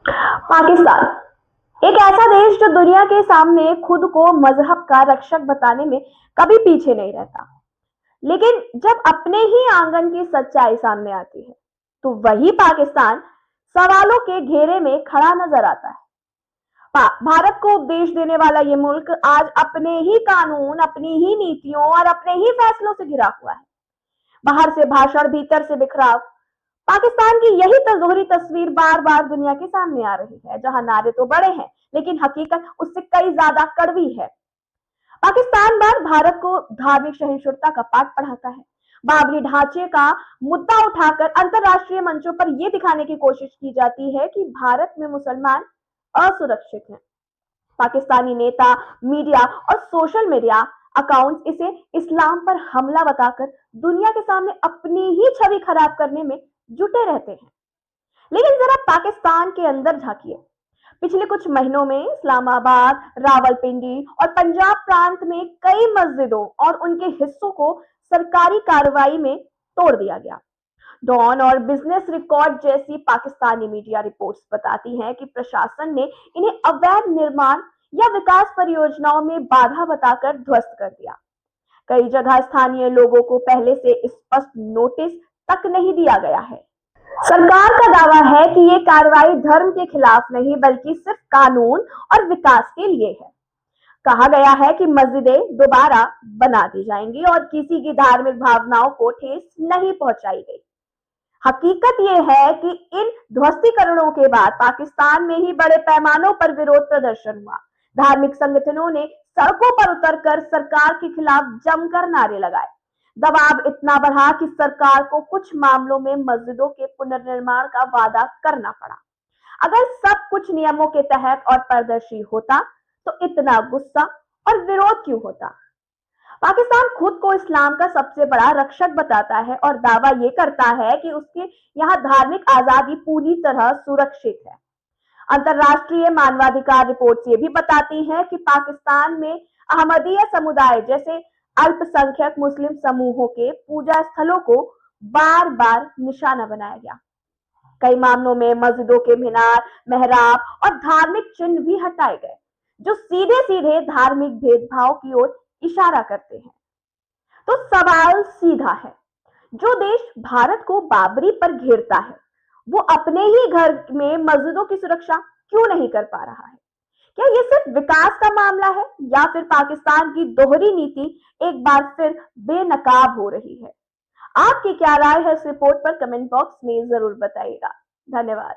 पाकिस्तान एक ऐसा देश जो दुनिया के सामने खुद को मजहब का रक्षक बताने में कभी पीछे नहीं रहता, लेकिन जब अपने ही आंगन की सच्चाई सामने आती है तो वही पाकिस्तान सवालों के घेरे में खड़ा नजर आता है। भारत को उपदेश देने वाला ये मुल्क आज अपने ही कानून, अपनी ही नीतियों और अपने ही फैसलों से घिरा हुआ है। बाहर से भाषण, भीतर से बिखराव। पाकिस्तान की यही दोहरी तस्वीर बार बार दुनिया के सामने आ रही है, जहां नारे तो बड़े हैं लेकिन हकीकत उससे कई ज्यादा कड़वी है। पाकिस्तान बार भारत को धार्मिक सहिष्णुता का पाठ पढ़ाता है। बाबरी ढांचे का मुद्दा उठाकर अंतरराष्ट्रीय मंचों पर यह दिखाने की कोशिश की जाती है कि भारत में मुसलमान असुरक्षित हैं। पाकिस्तानी नेता, मीडिया और सोशल मीडिया अकाउंट्स इसे इस्लाम पर हमला बताकर दुनिया के सामने अपनी ही छवि खराब करने में जुटे रहते हैं। लेकिन जरा पाकिस्तान के अंदर झांकिए। पिछले कुछ महीनों में इस्लामाबाद, रावलपिंडी और पंजाब प्रांत में कई मस्जिदों और उनके हिस्सों को सरकारी कार्रवाई में तोड़ दिया गया। डॉन और बिजनेस रिकॉर्ड जैसी पाकिस्तानी मीडिया रिपोर्ट्स बताती हैं कि प्रशासन ने इन्हें अवैध निर्माण या विकास परियोजनाओं में बाधा बताकर ध्वस्त कर दिया। कई जगह स्थानीय लोगों को पहले से स्पष्ट नोटिस तक नहीं दिया गया है। सरकार का दावा है कि ये कार्रवाई धर्म के खिलाफ नहीं बल्कि सिर्फ कानून और विकास के लिए है। कहा गया है कि मस्जिदें दोबारा बना दी जाएंगी और किसी की धार्मिक भावनाओं को ठेस नहीं पहुंचाई गई। हकीकत यह है कि इन ध्वस्तीकरणों के बाद पाकिस्तान में ही बड़े पैमानों पर विरोध प्रदर्शन हुआ। धार्मिक संगठनों ने सड़कों पर उतरकर सरकार के खिलाफ जमकर नारे लगाए। दबाव इतना बढ़ा कि सरकार को कुछ मामलों में मस्जिदों के पुनर्निर्माण का वादा करना पड़ा। अगर सब कुछ नियमों के तहत और पारदर्शी होता तो इतना गुस्सा और विरोध क्यों होता। पाकिस्तान खुद को इस्लाम का सबसे बड़ा रक्षक बताता है और दावा यह करता है कि उसके यहाँ धार्मिक आजादी पूरी तरह सुरक्षित है। अंतरराष्ट्रीय मानवाधिकार रिपोर्ट्स ये भी बताती हैं कि पाकिस्तान में अहमदिया समुदाय जैसे अल्पसंख्यक मुस्लिम समूहों के पूजा स्थलों को बार बार निशाना बनाया गया। कई मामलों में मस्जिदों के मीनार, मेहराब और धार्मिक चिन्ह भी हटाए गए, जो सीधे सीधे धार्मिक भेदभाव की ओर इशारा करते हैं। तो सवाल सीधा है, जो देश भारत को बाबरी पर घेरता है वो अपने ही घर में मस्जिदों की सुरक्षा क्यों नहीं कर पा रहा है। क्या ये सिर्फ विकास का मामला है या फिर पाकिस्तान की दोहरी नीति एक बार फिर बेनकाब हो रही है। आपकी क्या राय है इस रिपोर्ट पर कमेंट बॉक्स में जरूर बताइएगा। धन्यवाद।